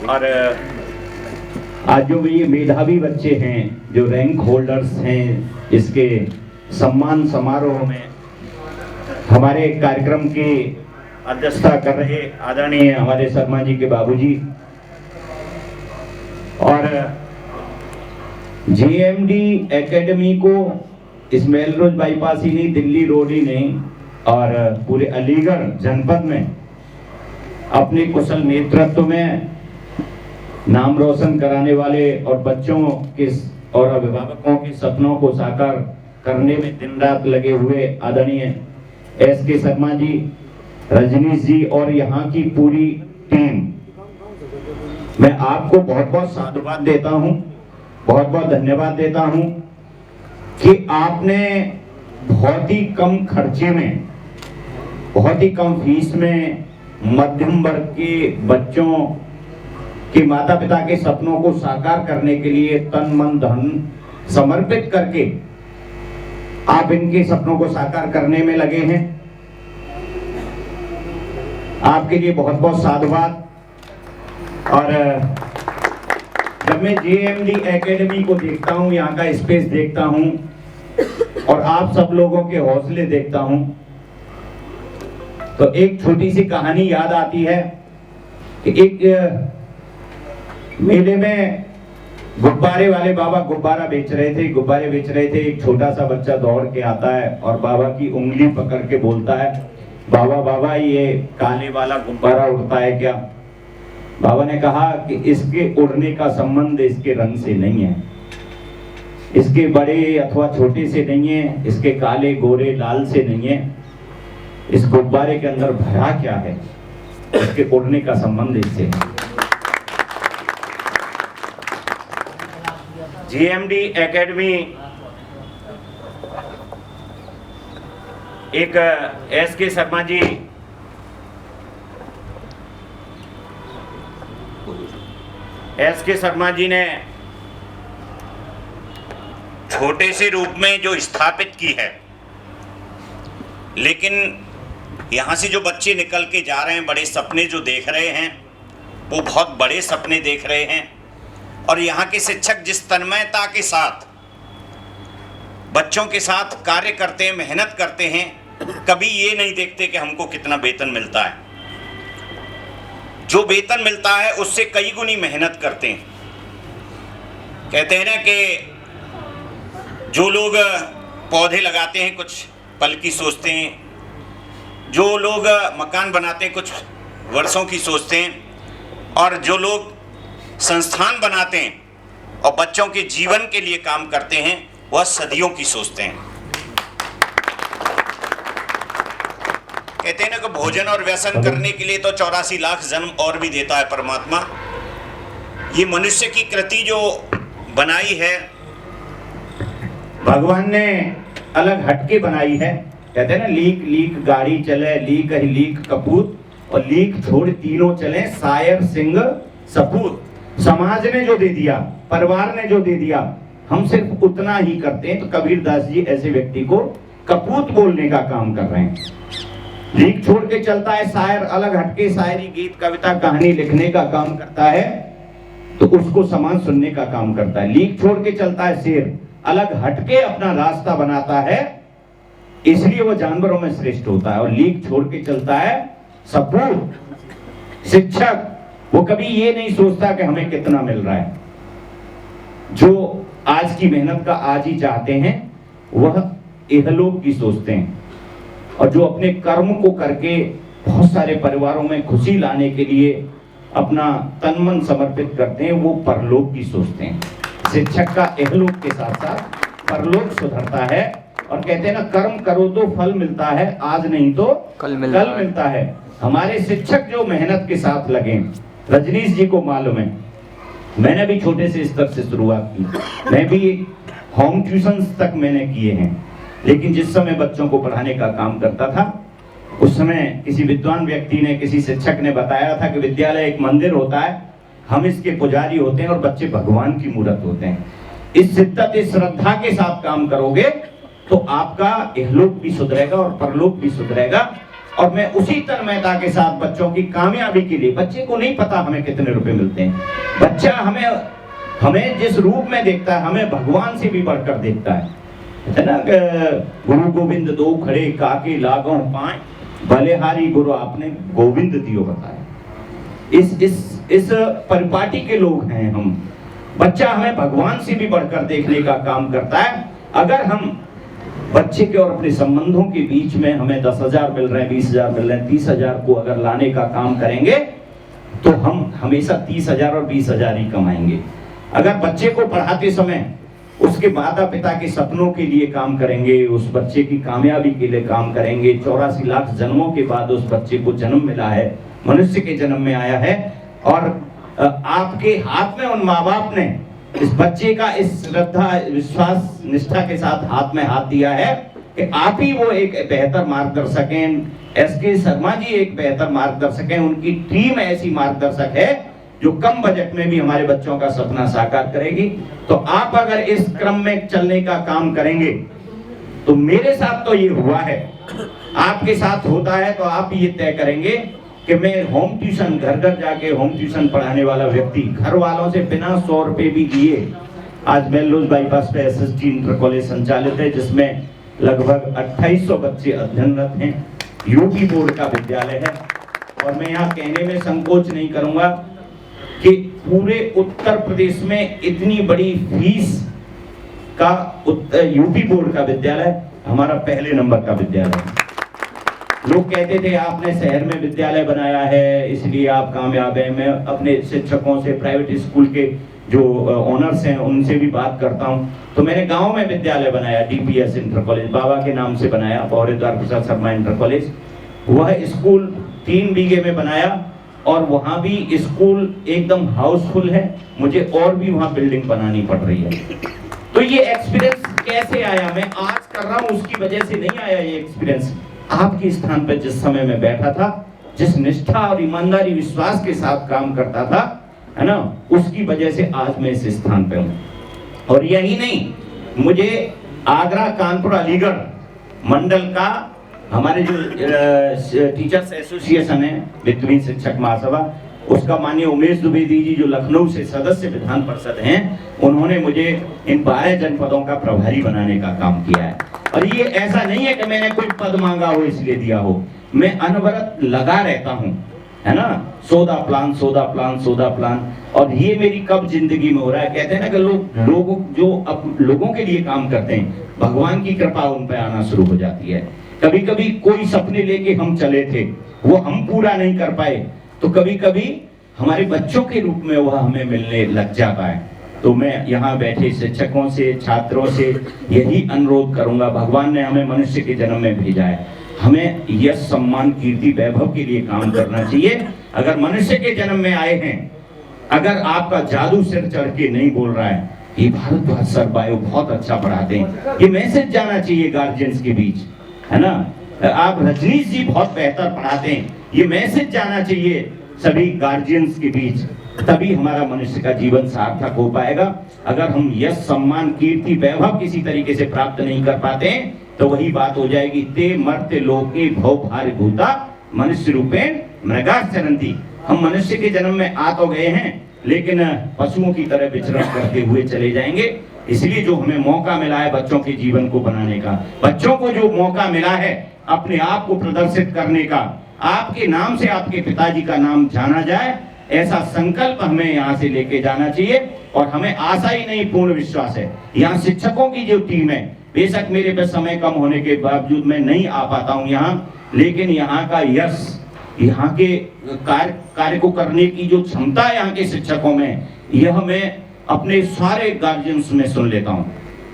और आज जो ये मेधावी बच्चे हैं, जो रैंक होल्डर्स हैं, इसके सम्मान समारोह में हमारे कार्यक्रम की अध्यक्षता कर रहे आदरणीय हमारे शर्मा जी के बाबूजी और जेएमडी एकेडमी को इस मेलरोज बाईपास ही नहीं, दिल्ली रोड ही नहीं और पूरे अलीगढ़ जनपद में अपने कुशल नेतृत्व में नाम रोशन कराने वाले और बच्चों के और अभिभावकों के सपनों को साकार करने में दिन रात लगे हुए आदरणीय एसके शर्मा जी, रजनीश जी और यहाँ की पूरी टीम, मैं आपको बहुत बहुत साधुवाद देता हूँ, बहुत बहुत धन्यवाद देता हूँ कि आपने बहुत ही कम खर्चे में, बहुत ही कम फीस में मध्यम वर्ग के बच्चों के माता पिता के सपनों को साकार करने के लिए तन मन धन समर्पित करके आप इनके सपनों को साकार करने में लगे हैं। आपके लिए बहुत बहुत साधुवाद। और जब मैं जेएमडी एकेडमी को देखता हूं, यहाँ का स्पेस देखता हूं और आप सब लोगों के हौसले देखता हूं, तो एक छोटी सी कहानी याद आती है कि एक मेले में गुब्बारे वाले बाबा गुब्बारे बेच रहे थे। एक छोटा सा बच्चा दौड़ के आता है और बाबा की उंगली पकड़ के बोलता है, बाबा बाबा ये काले वाला गुब्बारा उड़ता है क्या? बाबा ने कहा कि इसके उड़ने का संबंध इसके रंग से नहीं है, इसके बड़े अथवा छोटे से नहीं है, इसके काले गोरे लाल से नहीं है, इस गुब्बारे के अंदर भरा क्या है, इसके उड़ने का संबंध इससे है। जेएमडी एकेडमी एक एसके शर्मा जी ने छोटे से रूप में जो स्थापित की है, लेकिन यहाँ से जो बच्चे निकल के जा रहे हैं, बड़े सपने जो देख रहे हैं, वो बहुत बड़े सपने देख रहे हैं। और यहाँ के शिक्षक जिस तन्मयता के साथ बच्चों के साथ कार्य करते हैं, मेहनत करते हैं, कभी ये नहीं देखते कि हमको कितना वेतन मिलता है। जो वेतन मिलता है उससे कई गुनी मेहनत करते हैं। कहते हैं ना कि जो लोग पौधे लगाते हैं कुछ पल की सोचते हैं, जो लोग मकान बनाते हैं कुछ वर्षों की सोचते हैं, और जो लोग संस्थान बनाते हैं और बच्चों के जीवन के लिए काम करते हैं, वह सदियों की सोचते हैं। कहते हैं ना कि भोजन और व्यसन करने के लिए तो 84 लाख जन्म और भी देता है परमात्मा। ये मनुष्य की कृति जो बनाई है, भगवान ने अलग हटके बनाई है। कहते हैं ना, लीक लीक गाड़ी चले, लीक ही लीक कपूत, और लीक छोड़ तीनों चले, सायर सिंह सपूत। समाज ने जो दे दिया, परिवार ने जो दे दिया, हम सिर्फ उतना ही करते हैं। तो कबीरदास जी ऐसे व्यक्ति को कपूत बोलने का काम कर रहे हैं। लीक छोड़ के चलता है शायर, अलग हटके शायरी गीत कविता कहानी लिखने का काम करता है, तो उसको समाज सुनने का काम करता है। लीक छोड़ के चलता है शेर, अलग हटके अपना रास्ता बनाता है, इसलिए वो जानवरों में श्रेष्ठ होता है। और लीक छोड़ के चलता है सपूत, शिक्षक, वो कभी ये नहीं सोचता कि हमें कितना मिल रहा है। जो आज की मेहनत का आज ही चाहते हैं, वह इहलोक की सोचते हैं, और जो अपने कर्म को करके बहुत सारे परिवारों में खुशी लाने के लिए अपना तन मन समर्पित करते हैं, वो परलोक की सोचते हैं। शिक्षक का इहलोक के साथ साथ परलोक सुधरता है। और कहते हैं ना, कर्म करो तो फल मिलता है, आज नहीं तो कल मिलता है। हमारे शिक्षक जो मेहनत के साथ लगे, रजनीश जी को मालूम है, मैंने भी छोटे से स्तर से शुरुआत की, मैं भी होम ट्यूशंस तक मैंने किए हैं। लेकिन जिस समय बच्चों को पढ़ाने का काम करता था, उस समय किसी विद्वान व्यक्ति ने, किसी शिक्षक ने बताया था कि विद्यालय एक मंदिर होता है, हम इसके पुजारी होते हैं और बच्चे भगवान की मूर्त होते हैं। इस शिद्दत, इस श्रद्धा के साथ काम करोगे तो आपका इहलोक भी सुधरेगा और परलोक भी सुधरेगा। और मैं उसी तन्मयता के साथ बच्चों की कामयाबी के लिए, बच्चे को नहीं पता हमें कितने रुपए मिलते हैं, बच्चा हमें जिस रूप में देखता है, हमें भगवान से भी बढ़कर देखता है ना। गुरु गोविंद दो खड़े काके लागों पाए, बलिहारी गुरु आपने गोविंद दियो बताया। इस परिपाटी के लोग हैं हम। बच्चा हमें भगवान से भी बढ़कर देखने का काम करता है। अगर हम बच्चे के और अपने संबंधों के बीच में हमें 10,000 मिल रहे हैं, 20,000 मिल रहे हैं, 30,000 को अगर लाने का काम करेंगे तो हम हमेशा 30,000 और 20,000 ही कमाएंगे। अगर बच्चे को पढ़ाते समय उसके माता पिता के सपनों के लिए काम करेंगे, उस बच्चे की कामयाबी के लिए काम करेंगे, 84 लाख जन्मों के बाद उस बच्चे को जन्म मिला है, मनुष्य के जन्म में आया है, और आपके हाथ में उन माँ बाप ने इस बच्चे का इस श्रद्धा विश्वास निष्ठा के साथ हाथ में हाथ दिया है कि आप ही वो एक बेहतर मार्गदर्शक हैं। एसके शर्मा जी एक बेहतर मार्गदर्शक हैं, उनकी टीम ऐसी मार्गदर्शक है जो कम बजट में भी हमारे बच्चों का सपना साकार करेगी। तो आप अगर इस क्रम में चलने का काम करेंगे तो मेरे साथ तो ये हुआ है, आपके साथ होता है तो आप ये तय करेंगे कि मैं होम ट्यूशन, घर घर जाके होम ट्यूशन पढ़ाने वाला व्यक्ति, घर वालों से बिना 100 रुपए भी दिए, आज मेलरोज बाईपास पे SST इंटर कॉलेज संचालित है जिसमें लगभग 2800 बच्चे अध्ययनरत हैं। यूपी बोर्ड का विद्यालय है और मैं यहाँ कहने में संकोच नहीं करूंगा कि पूरे उत्तर प्रदेश में इतनी बड़ी फीस का यूपी बोर्ड का विद्यालय हमारा पहले नंबर का विद्यालय है। लोग कहते थे आपने शहर में विद्यालय बनाया है इसलिए आप कामयाब हैं। मैं अपने शिक्षकों से, प्राइवेट स्कूल के जो ओनर्स हैं उनसे भी बात करता हूं, तो मैंने गांव में विद्यालय बनाया, DPS इंटर कॉलेज बाबा के नाम से बनाया, बौरेद्वार प्रसाद शर्मा इंटर कॉलेज। वह स्कूल 3 बीघे में बनाया और वहां भी स्कूल एकदम हाउसफुल है, मुझे और भी वहां बिल्डिंग बनानी पड़ रही है। तो ये एक्सपीरियंस कैसे आया, मैं आज कर रहा हूं उसकी वजह से नहीं आया ये एक्सपीरियंस। आपके स्थान पर जिस समय में बैठा था, जिस निष्ठा और ईमानदारी विश्वास के साथ काम करता था, है ना, उसकी वजह से आज मैं इस स्थान पे हूं। और यही नहीं, मुझे आगरा, कानपुर, अलीगढ़ मंडल का हमारे जो टीचर्स एसोसिएशन है, वित्तीय शिक्षक महासभा, उसका माननीय उमेश द्विवेदी जी जो लखनऊ से सदस्य विधान परिषद हैं, उन्होंने मुझे इन 12 जनपदों का प्रभारी बनाने का काम किया है। और ये ऐसा नहीं है कि मैंने कोई पद मांगा हो इसलिए दिया हो, मैं अनवरत लगा रहता हूँ, है ना, सौदा प्लान, सौदा प्लान, सौदा प्लान। और ये मेरी कब जिंदगी में हो रहा है, कहते हैं ना कि लोग जो अब लोगों के लिए काम करते हैं, भगवान की कृपा उन पर आना शुरू हो जाती है। कभी कभी कोई सपने लेके हम चले थे, वो हम पूरा नहीं कर पाए, तो कभी कभी हमारे बच्चों के रूप में वह हमें मिलने लग जाता है। तो मैं यहाँ बैठे शिक्षकों से, छात्रों से यही अनुरोध करूंगा, भगवान ने हमें मनुष्य के जन्म में भेजा है, हमें यश, सम्मान, कीर्ति, वैभव के लिए काम करना चाहिए। अगर मनुष्य के जन्म में आए हैं, अगर आपका जादू सिर चढ़ के नहीं बोल रहा है, ये भारद्वाज सर बायो बहुत अच्छा पढ़ाते हैं, ये मैसेज जाना चाहिए गार्जियंस के बीच, है ना, आप रजनीश जी बहुत बेहतर पढ़ाते हैं, ये मैसेज जाना चाहिए सभी गार्जियंस के बीच, तभी हमारा मनुष्य का जीवन सार्थक हो पाएगा। अगर हम यश, सम्मान, कीर्ति, वैभव किसी तरीके से प्राप्त नहीं कर पाते हैं तो वही बात हो जाएगी, ते मर्त्य लोके भव भार्य भूता मनुष्य रूपेण मृगाश्चरन्ति। हम मनुष्य के जन्म में आ तो गए हैं लेकिन पशुओं की तरह विचरण करते हुए चले जाएंगे। इसलिए जो हमें मौका मिला है बच्चों के जीवन को बनाने का, बच्चों को जो मौका मिला है अपने आप को प्रदर्शित करने का, आपके नाम से आपके पिताजी का नाम जाना जाए, ऐसा संकल्प हमें यहाँ से लेके जाना चाहिए। और हमें आशा ही नहीं, पूर्ण विश्वास है। यहाँ शिक्षकों की जो टीम है, बेशक मेरे पे समय कम होने के बावजूद मैं नहीं आ पाता हूँ यहाँ, लेकिन यहाँ का यश, यहाँ के कार्य को करने की जो क्षमता है यहाँ के शिक्षकों में, यह मैं अपने सारे गार्जियंस में सुन लेता हूँ।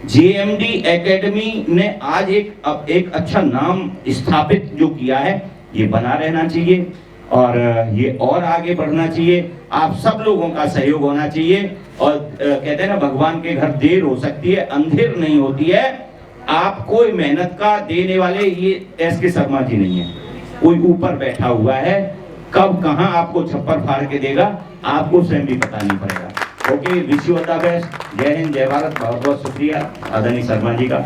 JMD एकेडमी ने आज एक अच्छा नाम स्थापित जो किया है, ये बना रहना चाहिए और ये और आगे बढ़ना चाहिए। आप सब लोगों का सहयोग होना चाहिए। और कहते हैं ना, भगवान के घर देर हो सकती है, अंधेर नहीं होती है। आप कोई मेहनत का देने वाले ये SK शर्मा जी नहीं है, कोई ऊपर बैठा हुआ है, कब कहां आपको छप्पर फाड़ के देगा आपको स्वयं भी पता नहीं पड़ेगा। Okay, wish you all the best. जय हिंद, जय भारत। बहुत बहुत शुक्रिया आदरणीय शर्मा जी का।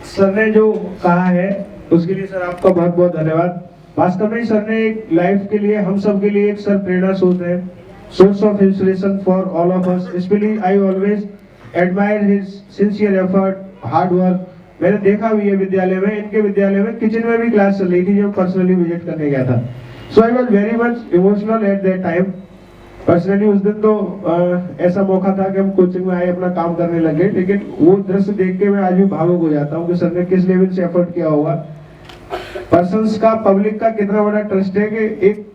सर ने जो कहा है उसके लिए सर आपका बहुत बहुत धन्यवाद। वास्तव में सर ने एक लाइफ के लिए, हम सब के लिए एक सर प्रेरणा स्रोत है, source of inspiration for all of us. Specially I always admire his sincere effort, hard work. मैंने देखा भी है विद्यालय में, इनके विद्यालय में किचन में भी क्लास चल रही थी जब पर्सनली विजिट करने गया था। So I was very much emotional at that time. Personally उस दिन तो ऐसा मौका था कि हम कोचिंग में आए, अपना काम करने लगे, लेकिन वो दृश्य देख के मैं आज भी भावुक हो जाता हूँ कि सर ने किस लेवल से एफर्ट किया होगा। पर्सन्स का, पब्लिक का कितना बड़ा ट्रस्ट है कि एक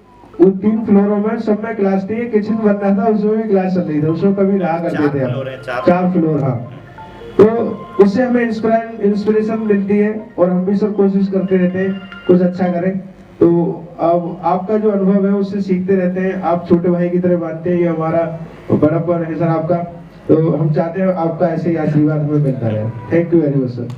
3 फ्लोरों में सब में क्लास थी, किचन बन रहा था, उसमें भी क्लास चल रही थी, उसमें कभी रहा करते थे हम 4 फ्लोर। हाँ, तो उससे हमें इंस्पिरेशन मिलती है और हम भी सब कोशिश करते रहते हैं कुछ अच्छा करें। तो अब आपका जो अनुभव है उससे सीखते रहते हैं, आप छोटे भाई की तरह मानते हैं, ये हमारा बड़प्पन है सर आपका। तो हम चाहते हैं आपका ऐसे ही आशीर्वाद हमें मिलता रहे। Thank you very much sir.